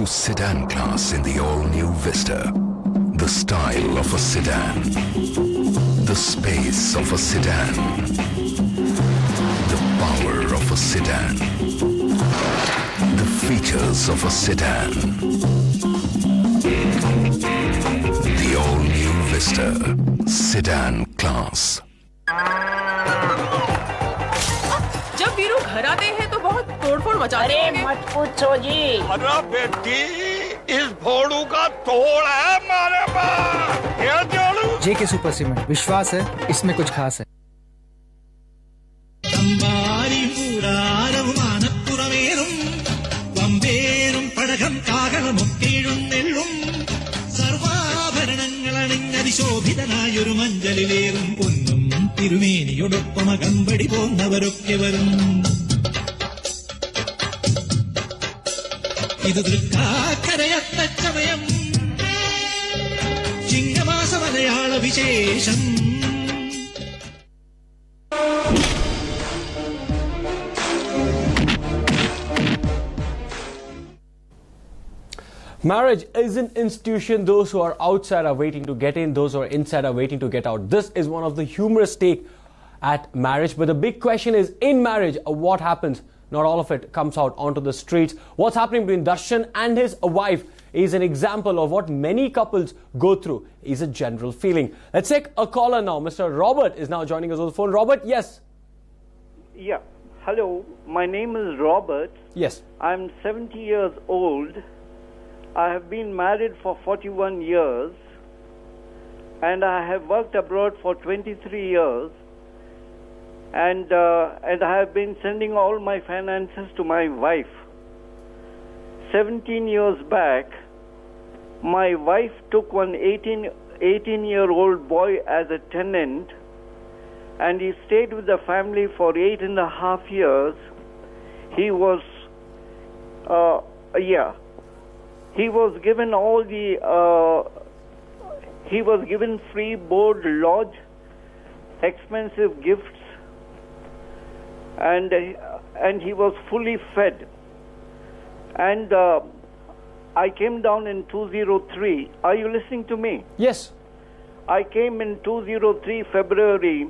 to sedan class in the all-new Vista. The style of a sedan. The space of a sedan. The power of a sedan. The features of a sedan. The all-new Vista. Sedan class. जब वीरू घर आते हैं तो बहुत तोड़फोड़ मचाते हैं। अरे मत पूछो जी। अरे बेटी, इस भोड़ू का तोड़ है हमारे पास। क्या जोड़ू? जेके सुपर सीमेंट, विश्वास है इसमें कुछ खास है। ശോഭിതനായൊരു മഞ്ചലിലേറും പൊന്നും തിരുമേനിയോടൊപ്പം അകമ്പടി പോന്നവരൊക്കെ വരും. ഇത് തൃക്കാക്കരയത്തച്ചമയം ചിങ്ങമാസ മലയാള വിശേഷം. Marriage is an institution. Those who are outside are waiting to get in. Those who are inside are waiting to get out. This is one of the humorous take at marriage. But the big question is, in marriage, what happens? Not all of it comes out onto the streets. What's happening between Darshan and his wife is an example of what many couples go through. Is a general feeling. Let's take a caller now. Mr. Robert is now joining us on the phone. Robert, yes. Yeah. Hello. My name is Robert. Yes. I'm 70 years old. I have been married for 41 years and I have worked abroad for 23 years and I have been sending all my finances to my wife. 17 years back, my wife took one 18-year-old boy as a tenant and he stayed with the family for 8.5 years. He was, He was given all the, he was given free board, lodge, expensive gifts, and he was fully fed. And I came down in 2003. Are you listening to me? Yes. I came in 2003 February.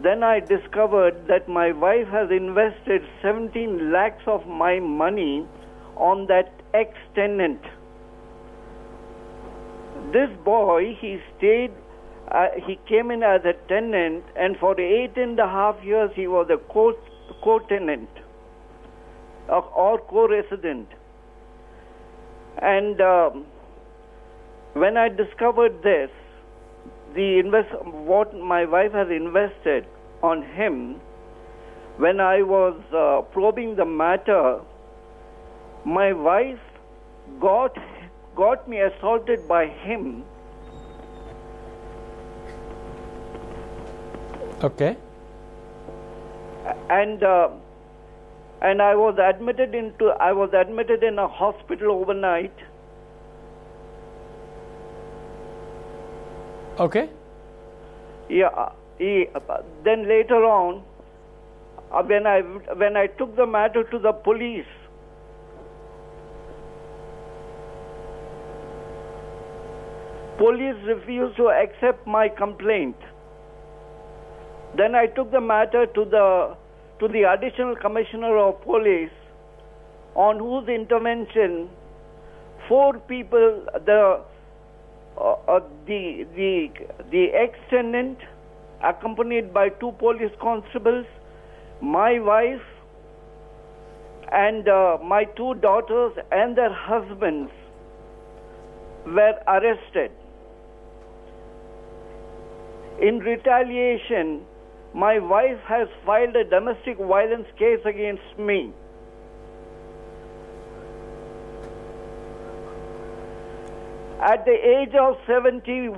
Then I discovered that my wife has invested 17 lakhs of my money on that ex-tenant. This boy, he stayed, he came in as a tenant, and for 8.5 years he was a co-tenant or co-resident. And when I discovered this, what my wife has invested on him, when I was probing the matter, my wife got me assaulted by him. Okay. And I was admitted in a hospital overnight. Okay. Yeah. Then later on, when I took the matter to the police, police refused to accept my complaint. Then I took the matter to the additional commissioner of police, on whose intervention 4 people, the ex-tenant, accompanied by 2 police constables, my wife, and my 2 daughters and their husbands were arrested. In retaliation, my wife has filed a domestic violence case against me. At the age of 70,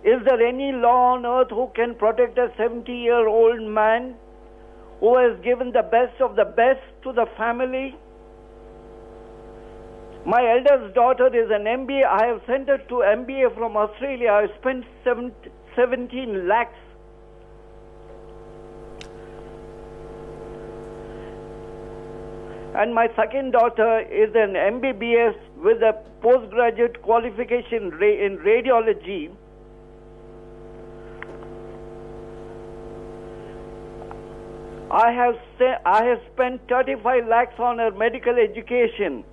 is there any law on earth who can protect a 70-year-old man who has given the best of the best to the family? My eldest daughter is an MBA. I have sent her to MBA from Australia. I have spent 17 lakhs. and my second daughter is an MBBS with a postgraduate qualification in radiology. I have spent 35 lakhs on her medical education.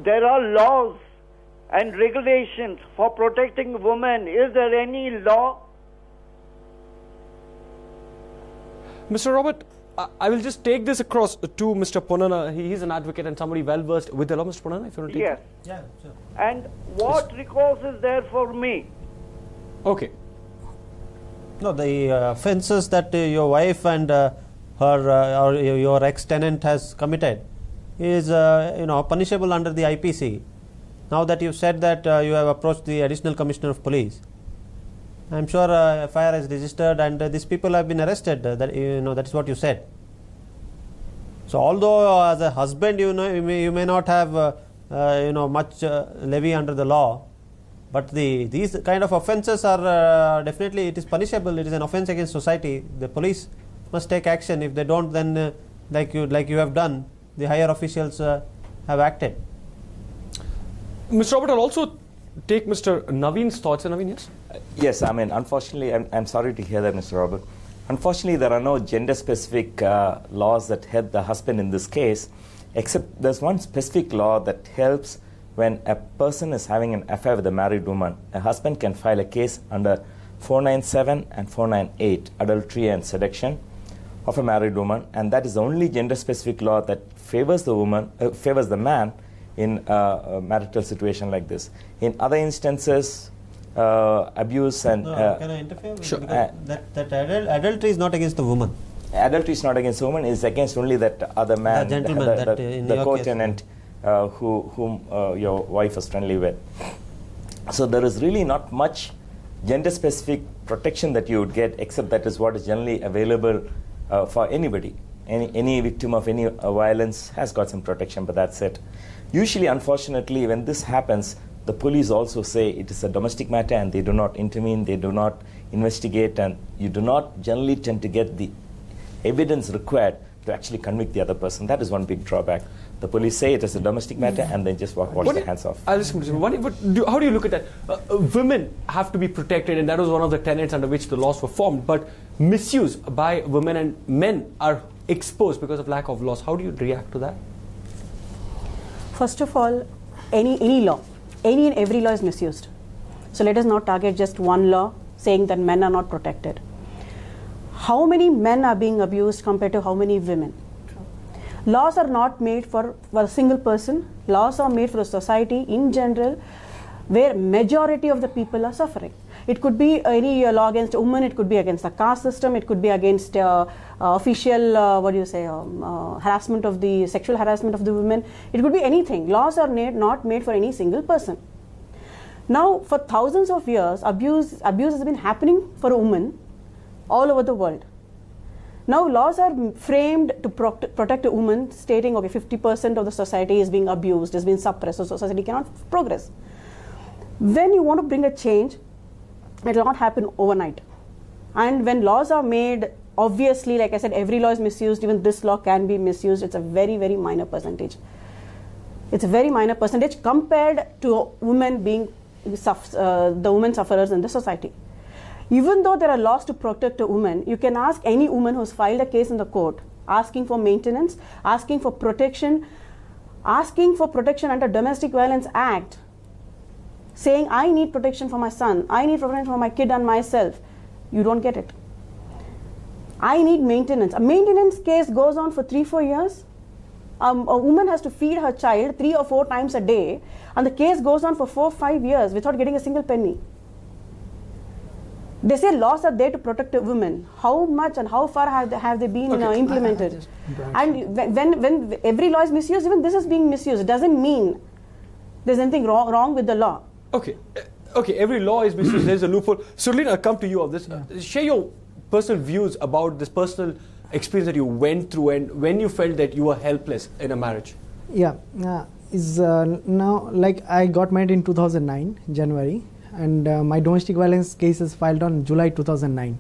There are laws and regulations for protecting women. Is there any law? Mr. Robert, I will just take this across to Mr. Ponnana. He is an advocate and somebody well versed with the law. Mr. Ponnana, if you want to take Yes. it. Yeah, sure. And what recourse is there for me? Okay. No, the offences that your wife and her or your ex-tenant has committed is punishable under the IPC. Now that you said that you have approached the Additional Commissioner of Police, I am sure FIR is registered and these people have been arrested. That is what you said. So although as a husband you may not have much levy under the law, but these kind of offences are definitely, it is punishable. It is an offence against society. The police must take action. If they don't, then like you have done, the higher officials have acted. Mr. Robert, I'll also take Mr. Naveen's thoughts. Naveen, yes? Yes, I mean, unfortunately, I'm sorry to hear that, Mr. Robert. Unfortunately, there are no gender-specific laws that help the husband in this case, except there's one specific law that helps when a person is having an affair with a married woman. A husband can file a case under 497 and 498, adultery and seduction of a married woman, and that is the only gender-specific law that favors the woman, favors the man in a marital situation like this. In other instances, abuse and... can I interfere? Sure. That adultery is not against the woman. Adultery is not against the woman, it's against only that other man, the gentleman, the co-tenant whom your wife is friendly with. So there is really not much gender-specific protection that you would get, except that is what is generally available for anybody. Any victim of any violence has got some protection, but that's it. Usually, unfortunately, when this happens, the police also say it is a domestic matter and they do not intervene, they do not investigate, and you do not generally tend to get the evidence required to actually convict the other person. That is one big drawback. The police say it is a domestic matter and then just wash their hands off. I'll just how do you look at that? Women have to be protected, and that was one of the tenets under which the laws were formed. But misuse by women and men are exposed because of lack of laws. How do you react to that? First of all, any law, any and every law is misused. So let us not target just one law saying that men are not protected. How many men are being abused compared to how many women? Laws are not made for a single person. Laws are made for a society in general where majority of the people are suffering. It could be any law against a woman, it could be against the caste system, it could be against official, harassment of the, sexual harassment of the women. It could be anything. Laws are not made for any single person. Now, for thousands of years, abuse has been happening for a woman all over the world. Now, laws are framed to protect a woman, stating, okay, 50% of the society is being abused, is being suppressed, so society cannot progress. When you want to bring a change, it will not happen overnight. And when laws are made, obviously, like I said, every law is misused. Even this law can be misused. It's a very, very minor percentage. It's a very minor percentage compared to women being the women sufferers in the society. Even though there are laws to protect a woman, you can ask any woman who's filed a case in the court asking for maintenance, asking for protection under Domestic Violence Act, saying, I need protection for my son, I need protection for my kid and myself. You don't get it. I need maintenance. A maintenance case goes on for 3-4 years. A woman has to feed her child 3 or 4 times a day, and the case goes on for 4-5 years without getting a single penny. They say laws are there to protect women. How much and how far have they been implemented? And when every law is misused, even this is being misused. It doesn't mean there's anything wrong with the law. Okay, every law is misused. There's a loophole. Surlene, I'll come to you on this. Share your personal views about this personal experience that you went through and when you felt that you were helpless in a marriage. Yeah, now like I got married in 2009, January. and my domestic violence case is filed on July 2009.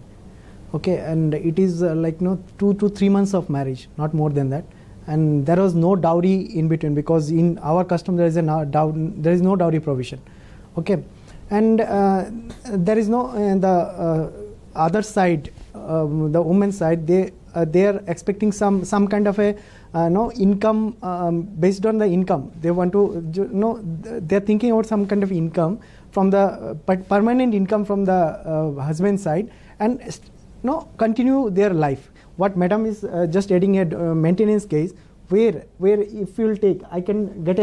Okay, and it is 2 to 3 months of marriage, not more than that, and there was no dowry in between, because in our custom there is no dowry provision. Okay, and there is no the other side, the woman's side, they are expecting some kind of a income based on the income. They want to they are thinking about some kind of income from the permanent income from the husband's side, and continue their life. What madam is just adding a maintenance case, where if you will take, I can get a